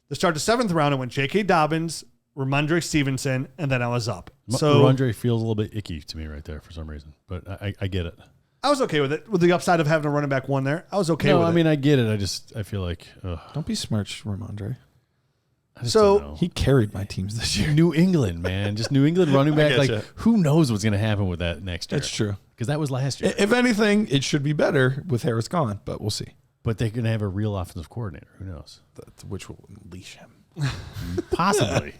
To start the 7th round, I went J.K. Dobbins, Ramondre Stevenson, and then I was up. So Ramondre feels a little bit icky to me right there for some reason, but I get it. I was okay with it. With the upside of having a running back 1 there, I was okay with it. No, I mean, I get it. I feel like... Don't besmirch Ramondre. So he carried my teams this year. New England, man. Just New England running back. Like, who knows what's going to happen with that next year? That's true. Because that was last year. If anything, it should be better with Harris gone, but we'll see. But they're going to have a real offensive coordinator. Who knows? Which will unleash him. Possibly.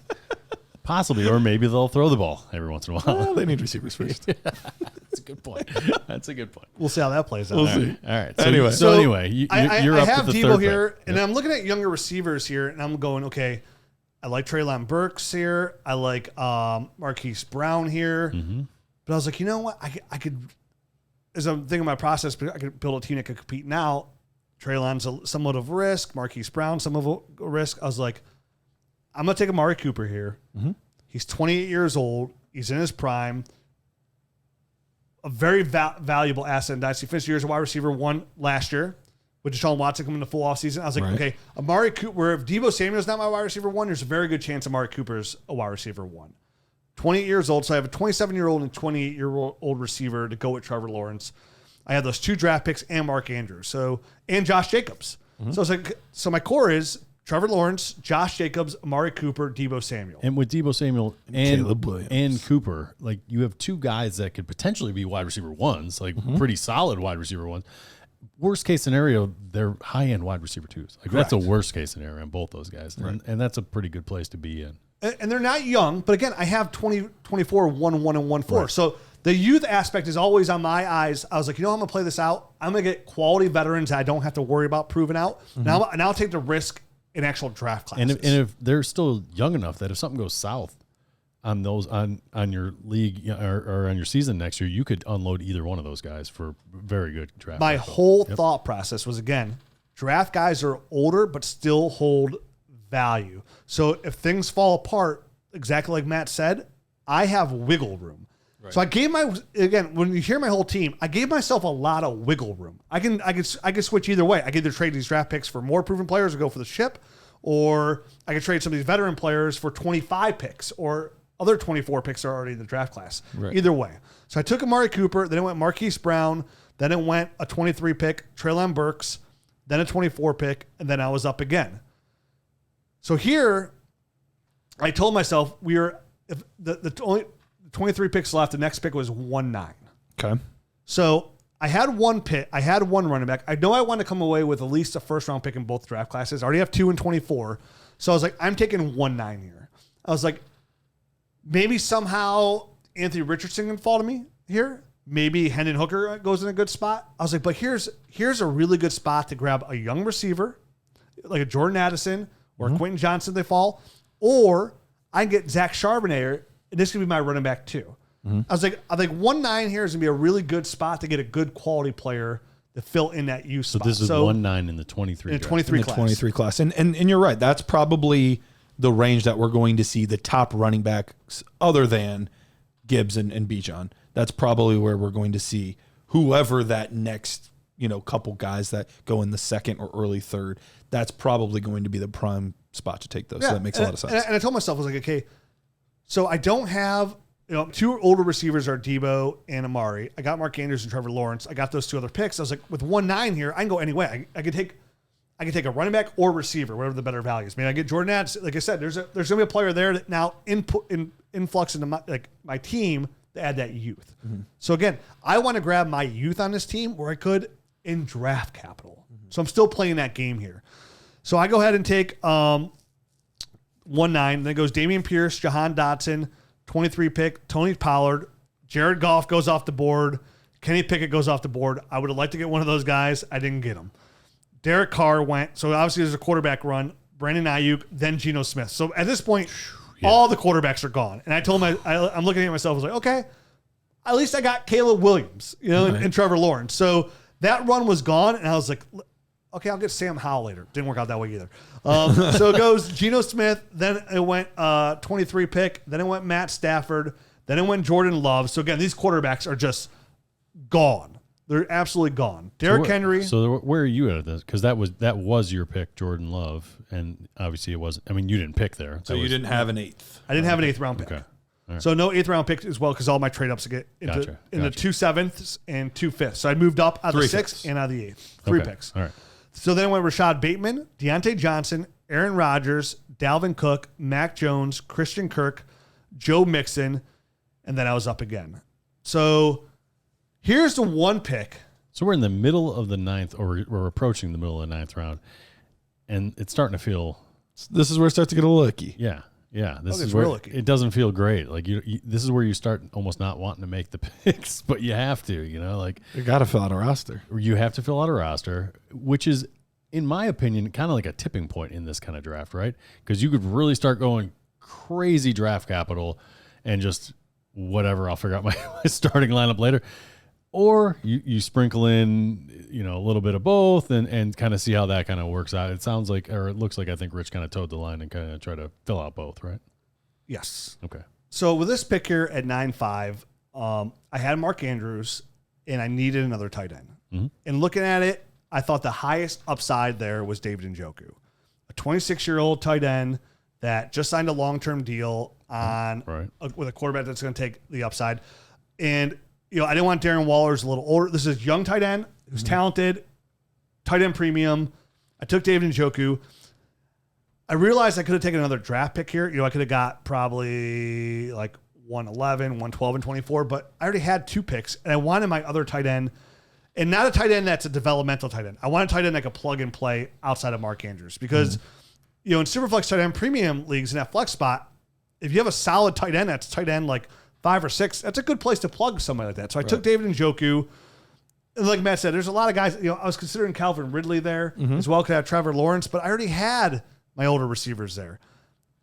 Possibly. Or maybe they'll throw the ball every once in a while. Well, they need receivers first. That's a good point. That's a good point. We'll see how that plays out. We'll see. All right. So anyway, you're up have with the Debo third here, pick. and I'm looking at younger receivers here, and I'm going, okay, I like Treylon Burks here. I like Marquise Brown here. Mm-hmm. But I was like, you know what? I could, as I'm thinking my process, I could build a team that could compete now. Treylon's somewhat of a risk. Marquise Brown, some of a risk. I was like, I'm going to take Amari Cooper here. Mm-hmm. He's 28 years old. He's in his prime. A very valuable asset in Dynasty. Finished the year as a wide receiver 1 last year with Deshaun Watson coming to full offseason. I was like, okay, Amari Cooper, if Deebo Samuel's not my wide receiver 1, there's a very good chance Amari Cooper's a wide receiver 1. 28 years old, so I have a 27-year-old and 28-year-old receiver to go with Trevor Lawrence. I have those 2 draft picks and Mark Andrews, and Josh Jacobs. Mm-hmm. So it's like, so my core is Trevor Lawrence, Josh Jacobs, Amari Cooper, Deebo Samuel. And with Deebo Samuel Caleb Williams and Cooper, like you have 2 guys that could potentially be wide receiver 1s, like pretty solid wide receiver 1s. Worst case scenario, they're high-end wide receiver 2s. Like that's a worst case scenario in both those guys. Right. And that's a pretty good place to be in. And they're not young, but again, I have 24, 1-1, and 1-4. Right. So the youth aspect is always on my eyes. I was like, you know, I'm going to play this out. I'm going to get quality veterans that I don't have to worry about proving out. Mm-hmm. Now I'll take the risk in actual draft classes. And if they're still young enough that if something goes south on those on your league or on your season next year, you could unload either one of those guys for very good draft. My whole thought process was, again, draft guys are older but still hold value. So if things fall apart, exactly like Matt said, I have wiggle room. Right. So I gave when you hear my whole team, I gave myself a lot of wiggle room. I could switch either way. I could either trade these draft picks for more proven players or go for the ship, or I could trade some of these veteran players for 25 picks or other 24 picks are already in the draft class. Right. Either way. So I took Amari Cooper, then it went Marquise Brown, then it went a 23 pick, Treylon Burks, then a 24 pick, and then I was up again. So here, I told myself if the only 23 picks left, the next pick was 1-9. Okay. So I had one pick. I had one running back. I know I want to come away with at least a first-round pick in both draft classes. I already have 2 and 24. So I was like, I'm taking 1-9 here. I was like, maybe somehow Anthony Richardson can fall to me here. Maybe Hendon Hooker goes in a good spot. I was like, but here's a really good spot to grab a young receiver, like a Jordan Addison or Quentin Johnson, they fall. Or I can get Zach Charbonnet, and this could be my running back too. Mm-hmm. I think 1-9 here is going to be a really good spot to get a good quality player to fill in that use spot. So this is 1-9 in the 23 in the 23 class. 23 class. And you're right. That's probably the range that we're going to see the top running backs other than Gibbs and Bijan. That's probably where we're going to see whoever that next, couple guys that go in the second or early third. That's probably going to be the prime spot to take those. Yeah. So that makes a lot of sense. And I told myself, I was like, okay, so I don't have, 2 older receivers are Deebo and Amari. I got Mark Andrews and Trevor Lawrence. I got those 2 other picks. I was like, with 1-9 here, I can go anyway. I could take a running back or receiver, whatever the better value is. Maybe I get Jordan Addison. Like I said, there's going to be a player there that now influx into my team to add that youth. Mm-hmm. So again, I want to grab my youth on this team where I could in draft capital. Mm-hmm. So I'm still playing that game here. So I go ahead and take 1-9. Then it goes Dameon Pierce, Jahan Dotson, 23 pick, Tony Pollard, Jared Goff goes off the board, Kenny Pickett goes off the board. I would have liked to get one of those guys. I didn't get him. Derek Carr went. So obviously there's a quarterback run. Brandon Ayuk, then Geno Smith. So at this point, all the quarterbacks are gone. And I told I'm looking at myself. I was like, okay, at least I got Caleb Williams, and Trevor Lawrence. So that run was gone. And I was like, okay, I'll get Sam Howell later. Didn't work out that way either. So it goes Geno Smith. Then it went 23 pick. Then it went Matt Stafford. Then it went Jordan Love. So again, these quarterbacks are just gone. They're absolutely gone. Derrick Henry. So where are you at this? Because that was your pick, Jordan Love, and obviously it wasn't. I mean, you didn't pick there. So you didn't have an 8th. I didn't have an 8th round pick. Okay. Right. So no 8th round pick as well because all my trade ups get into the 2 7ths and 2 5ths. So I moved up out of the 6th and out of the 8th. 3 picks. All right. So then I went Rashad Bateman, Deontay Johnson, Aaron Rodgers, Dalvin Cook, Mac Jones, Christian Kirk, Joe Mixon, and then I was up again. So here's the one pick. So we're in the middle of the 9th, or we're approaching the middle of the 9th round, and it's starting to feel. This is where it starts to get a little icky. Yeah. This is real where icky. it doesn't feel great. Like you, this is where you start almost not wanting to make the picks, but you have to. Like You got to fill out a roster. You have to fill out a roster, which is, in my opinion, kind of like a tipping point in this kind of draft, right? Because you could really start going crazy draft capital and just whatever. I'll figure out my starting lineup later. Or you sprinkle in, a little bit of both and kind of see how that kind of works out. It sounds like, or it looks like, I think Rich kind of towed the line and kind of tried to fill out both, right? Yes. Okay. So with this pick here at 9-5, I had Mark Andrews and I needed another tight end. Mm-hmm. And looking at it, I thought the highest upside there was David Njoku, a 26-year-old tight end that just signed a long-term deal on with a quarterback that's going to take the upside. And I didn't want Darren Waller's a little older. This is a young tight end who's talented, tight end premium. I took David Njoku. I realized I could have taken another draft pick here. I could have got probably like 111, 112, and 24, but I already had 2 picks, and I wanted my other tight end, and not a tight end that's a developmental tight end. I want a tight end that could plug and play outside of Mark Andrews because, in Superflex tight end premium leagues in that flex spot, if you have a solid tight end that's tight end like 5 or 6, that's a good place to plug somebody like that. So I took David Njoku. And like Matt said, there's a lot of guys. I was considering Calvin Ridley there as well. Could have Trevor Lawrence, but I already had my older receivers there.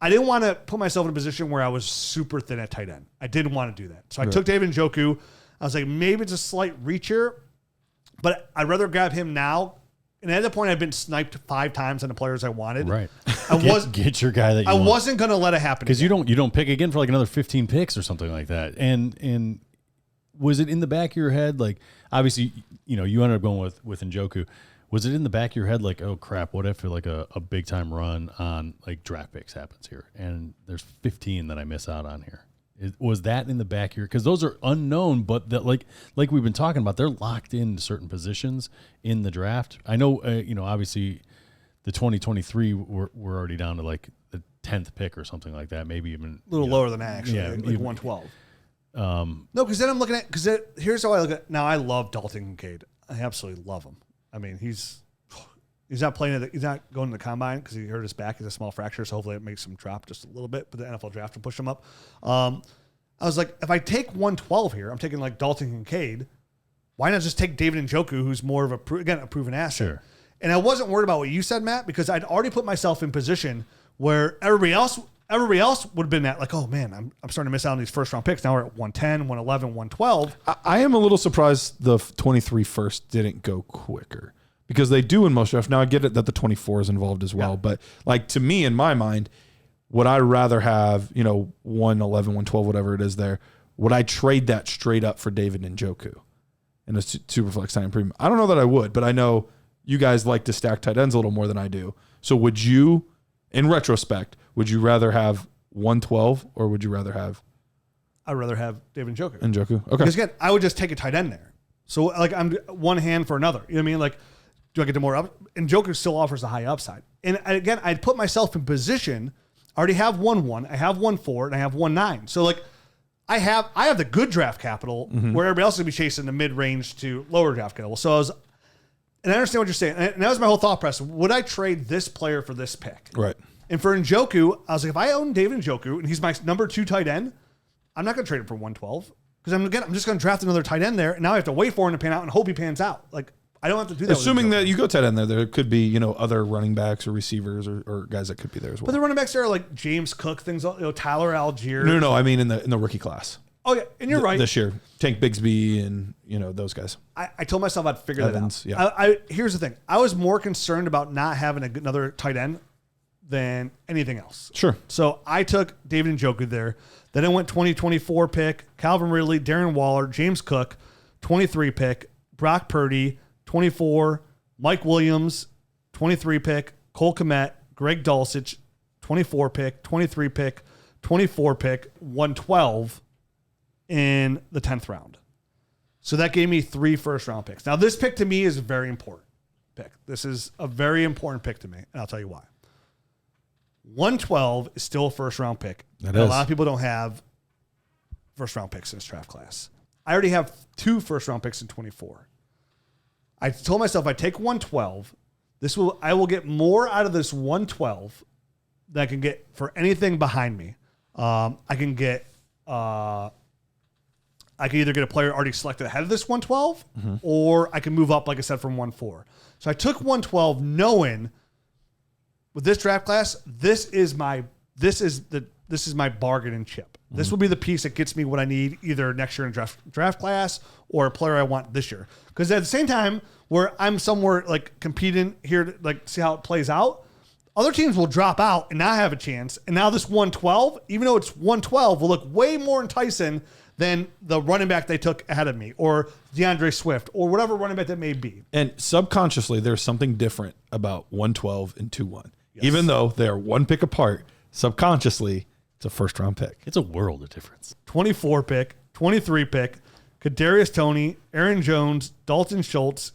I didn't want to put myself in a position where I was super thin at tight end. I didn't want to do that. So I took David Njoku. I was like, maybe it's a slight reacher, but I'd rather grab him now. And at that point, I'd been sniped 5 times on the players I wanted. Right. Get your guy that you want. wasn't going to let it happen because you don't pick again for like another 15 picks or something like that. And was it in the back of your head, like obviously you ended up going with Njoku? Was it in the back of your head like, oh crap, what if like a big time run on like draft picks happens here and there's 15 that I miss out on here? Was that in the back here? Because those are unknown, but that like we've been talking about, they're locked in certain positions in the draft. I know, obviously the 2023 we're already down to like the 10th pick or something like that, maybe even a little lower than that, actually, like 112. No, because then I'm looking at here's how I look at now. I love Dalton Kincaid. I absolutely love him. I mean, he's not playing. He's not going to the combine because he hurt his back. He's a small fracture, so hopefully it makes him drop just a little bit. But the NFL draft will push him up. I was like, if I take 112 here, I'm taking like Dalton Kincaid. Why not just take David Njoku, who's more of a proven asset? Sure. And I wasn't worried about what you said, Matt, because I'd already put myself in position where everybody else would have been at like, oh man, I'm starting to miss out on these first round picks. Now we're at 110, 111, 112. I am a little surprised the 23 first didn't go quicker because they do in most drafts. Now I get it that the 24 is involved as well, but like to me, in my mind, would I rather have, 111, 112, whatever it is there, would I trade that straight up for David Njoku in a Superflex tight end premium? I don't know that I would, but I know you guys like to stack tight ends a little more than I do. So would you, in retrospect, would you rather have 112 or would you rather have? I'd rather have David Njoku. Okay. Because again, I would just take a tight end there. So like I'm one hand for another. You know what I mean? Like, do I get to more up? And Njoku still offers a high upside. And again, I'd put myself in position. I already have 1-1, I have 1-4, and I have 1-9. So like I have the good draft capital where everybody else is gonna be chasing the mid-range to lower draft capital. So and I understand what you're saying. And that was my whole thought process. Would I trade this player for this pick? Right. And for Njoku, I was like, if I own David Njoku and he's my number 2 tight end, I'm not going to trade him for 112 because I'm just going to draft another tight end there. And now I have to wait for him to pan out and hope he pans out. Like I don't have to do that. Assuming that you go tight end there could be, other running backs or receivers or guys that could be there as well. But the running backs there are like James Cook, things, Tyler Algier. No. I mean in the rookie class. Oh yeah, and you're right. This year, Tank Bigsby and those guys. I told myself I'd figure Evans, that out. yeah. Here's the thing. I was more concerned about not having another tight end than anything else. Sure. So I took David Njoku there. Then I went 2024 pick, Calvin Ridley, Darren Waller, James Cook, 23 pick, Brock Purdy, 24, Mike Williams, 23 pick, Cole Kmet, Greg Dulcich, 24 pick, 23 pick, 24 pick, 112 in the 10th round. So that gave me 3 first-round picks. Now, this pick to me is a very important pick. This is a very important pick to me, and I'll tell you why. 112 is still a first-round pick. That A is. lot of people don't have first-round picks in this draft class. I already have 2 first-round picks in 24. I told myself I take 112. I will get more out of this 112 than I can get for anything behind me. I can either get a player already selected ahead of this 112, or I can move up, like I said, from 1-4. So I took 112, knowing with this draft class, this is my bargain and chip. This will be the piece that gets me what I need either next year in draft class or a player I want this year. Because at the same time, where I'm somewhere like competing here to like see how it plays out, other teams will drop out and not have a chance. And now this 112, even though it's 112, will look way more enticing than the running back they took ahead of me, or DeAndre Swift, or whatever running back that may be. And subconsciously, there's something different about 112 and 2-1. Yes. Even though they are 1 pick apart, subconsciously, it's a first-round pick. It's a world of difference. 24 pick, 23 pick, Kadarius Toney, Aaron Jones, Dalton Schultz,